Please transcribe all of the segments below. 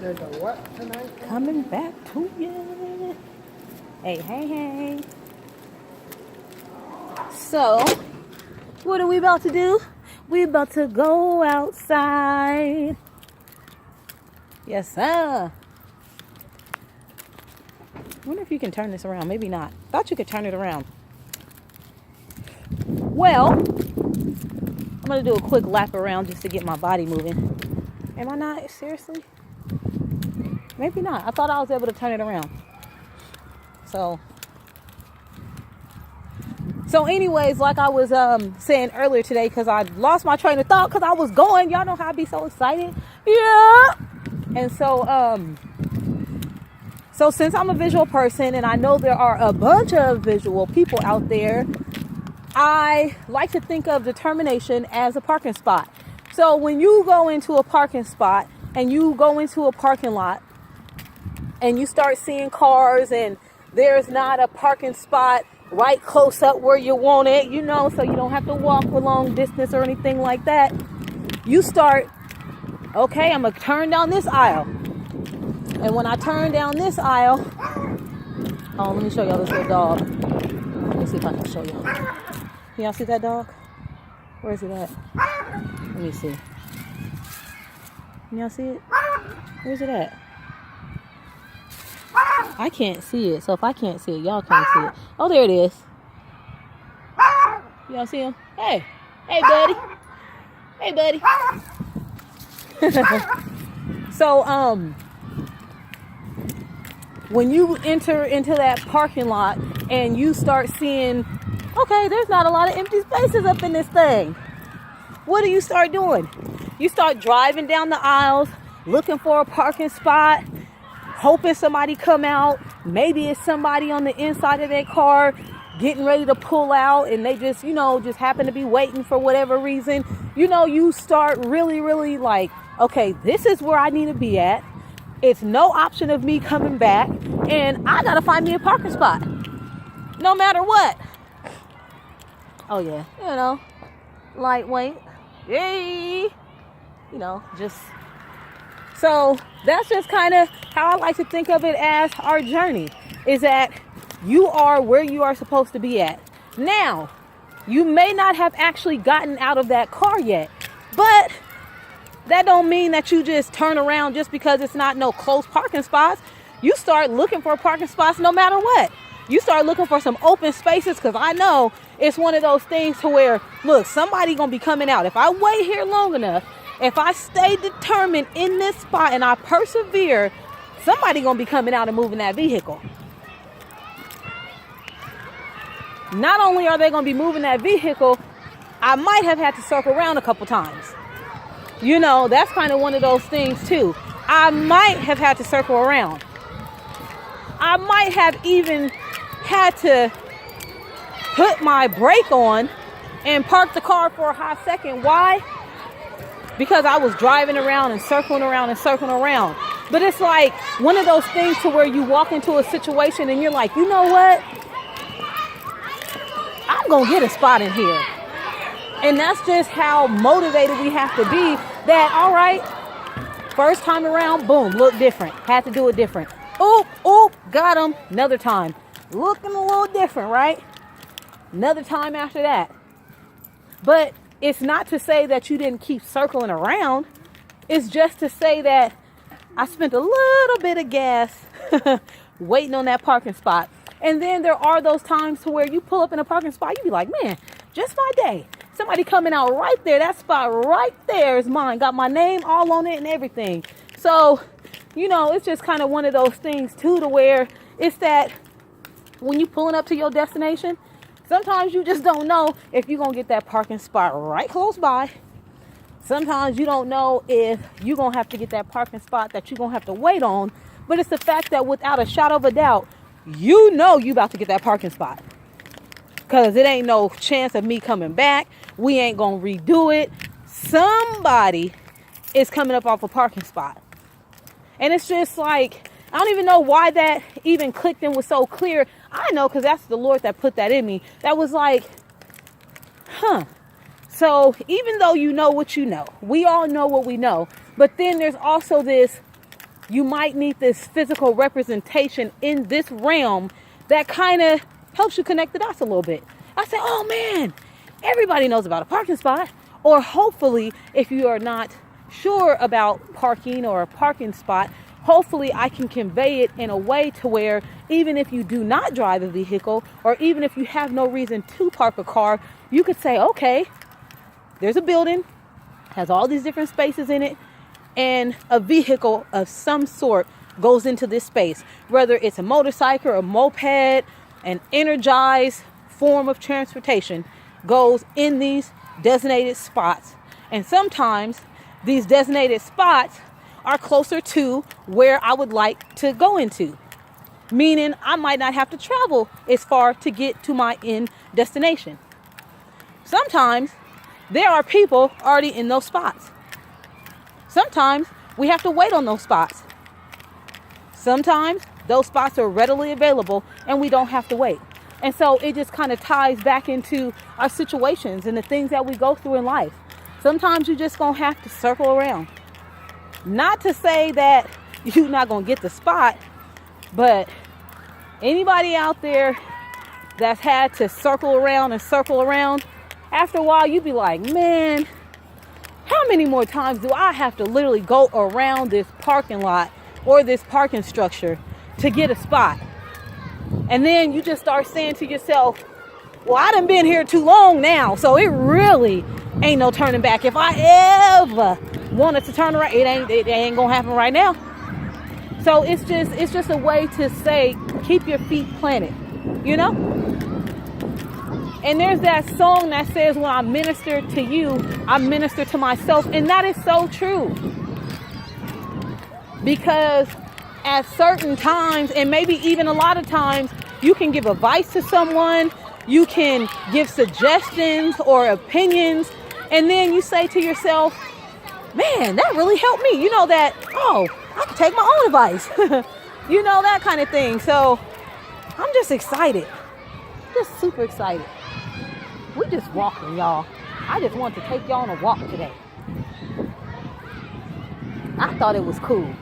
There's a what tonight? Coming back to you. Hey. So, what are we about to do? We about to go outside. Yes, sir. I wonder if you can turn this around. Maybe not. Thought you could turn it around. Well, I'm going to do a quick lap around just to get my body moving. Am I not? Seriously? Maybe not. I thought I was able to turn it around. So anyways, like I was saying earlier today, because I lost my train of thought because I was going. Y'all know how I be so excited. Yeah. And so since I'm a visual person and I know there are a bunch of visual people out there, I like to think of determination as a parking spot. So when you go into a parking spot and you go into a parking lot and you start seeing cars and there's not a parking spot right close up where you want it, so you don't have to walk a long distance or anything like that. You start, okay, I'm going to turn down this aisle. And when I turn down this aisle, let me show y'all this little dog. Let me see if I can show y'all. Can y'all see that dog? Where is it at? Let me see. Can y'all see it? Where's it at? I can't see it, so if I can't see it, y'all can't see it. Oh, there it is. Y'all see him? Hey, buddy. Hey, buddy. So, when you enter into that parking lot and you start seeing, okay, there's not a lot of empty spaces up in this thing. What do you start doing? You start driving down the aisles, looking for a parking spot, hoping somebody come out. Maybe it's somebody on the inside of their car getting ready to pull out and they just happen to be waiting for whatever reason. You start really like, okay, this is where I need to be at. It's no option of me coming back and I gotta find me a parking spot no matter what. Oh yeah, lightweight. Yay. So that's just kind of how I like to think of it as our journey, is that you are where you are supposed to be at. Now, you may not have actually gotten out of that car yet, but that don't mean that you just turn around just because it's not no close parking spots. You start looking for parking spots no matter what. You start looking for some open spaces, because I know it's one of those things to where, look, somebody gonna be coming out. If I wait here long enough, if I stay determined in this spot and I persevere, somebody gonna be coming out and moving that vehicle. Not only are they gonna be moving that vehicle, I might have had to circle around a couple times. That's kind of one of those things too. I might have had to circle around. I might have even had to put my brake on and park the car for a hot second. Why? Because I was driving around and circling around. But it's like one of those things to where you walk into a situation and you're like, you know what? I'm going to get a spot in here. And that's just how motivated we have to be, that, all right, first time around, boom, look different. Had to do it different. Oop, got him. Another time. Looking a little different, right? Another time after that. But it's not to say that you didn't keep circling around. It's just to say that I spent a little bit of gas waiting on that parking spot. And then there are those times to where you pull up in a parking spot, you be like, man, just my day. Somebody coming out right there. That spot right there is mine. Got my name all on it and everything. So, it's just kind of one of those things too, to where it's that when you pulling up to your destination, sometimes you just don't know if you're going to get that parking spot right close by. Sometimes you don't know if you're going to have to get that parking spot that you're going to have to wait on. But it's the fact that without a shadow of a doubt, you about to get that parking spot. Because it ain't no chance of me coming back. We ain't going to redo it. Somebody is coming up off a parking spot. And it's just like, I don't even know why that even clicked and was so clear. I know, because that's the Lord that put that in me. That was like, So even though you know what you know, we all know what we know. But then there's also this you might need this physical representation in this realm that kind of helps you connect the dots a little bit. I say, oh man, everybody knows about a parking spot. Or hopefully, if you are not sure about parking or a parking spot, hopefully I can convey it in a way to where even if you do not drive a vehicle, or even if you have no reason to park a car, you could say, okay, there's a building, has all these different spaces in it, and a vehicle of some sort goes into this space, whether it's a motorcycle, a moped, an energized form of transportation goes in these designated spots. And sometimes these designated spots are closer to where I would like to go into, meaning I might not have to travel as far to get to my end destination. Sometimes there are people already in those spots. Sometimes we have to wait on those spots. Sometimes those spots are readily available and we don't have to wait. And so it just kind of ties back into our situations and the things that we go through in life. Sometimes you just gonna have to circle around. Not to say that you're not gonna get the spot, but anybody out there that's had to circle around, after a while you'd be like, man, how many more times do I have to literally go around this parking lot or this parking structure to get a spot? And then you just start saying to yourself, well, I done been here too long now, so it really ain't no turning back. If I ever wanted to turn around, it ain't gonna happen right now. So it's just a way to say, keep your feet planted, you know? And there's that song that says, when I minister to you, I minister to myself. And that is so true. Because at certain times, and maybe even a lot of times, you can give advice to someone, you can give suggestions or opinions, and then you say to yourself, man, that really helped me. You know that, oh, I can take my own advice. You know, that kind of thing. So I'm just excited. Just super excited. We just walking, y'all. I just wanted to take y'all on a walk today. I thought it was cool.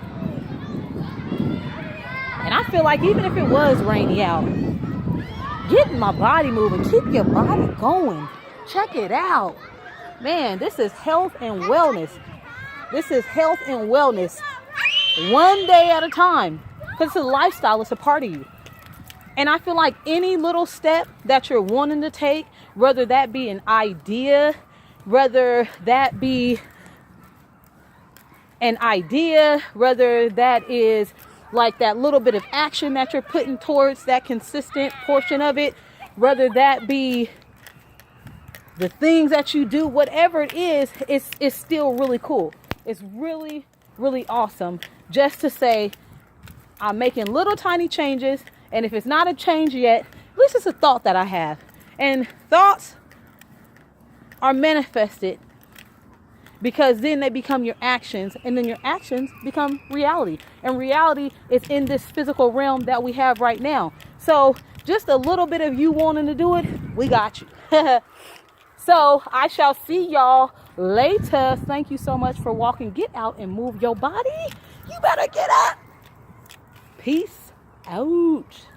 And I feel like even if it was rainy out, getting my body moving, keep your body going. Check it out. Man, this is health and wellness. This is health and wellness. One day at a time. Because it's a lifestyle, it's a part of you. And I feel like any little step that you're wanting to take, whether that be an idea, whether that be whether that is like that little bit of action that you're putting towards that consistent portion of it, whether that be the things that you do, whatever it is, it's still really cool. It's really, really awesome just to say, I'm making little tiny changes. And if it's not a change yet, at least it's a thought that I have. And thoughts are manifested because then they become your actions, and then your actions become reality. And reality is in this physical realm that we have right now. So just a little bit of you wanting to do it, we got you. So I shall see y'all later. Thank you so much for walking. Get out and move your body. You better get up. Peace out.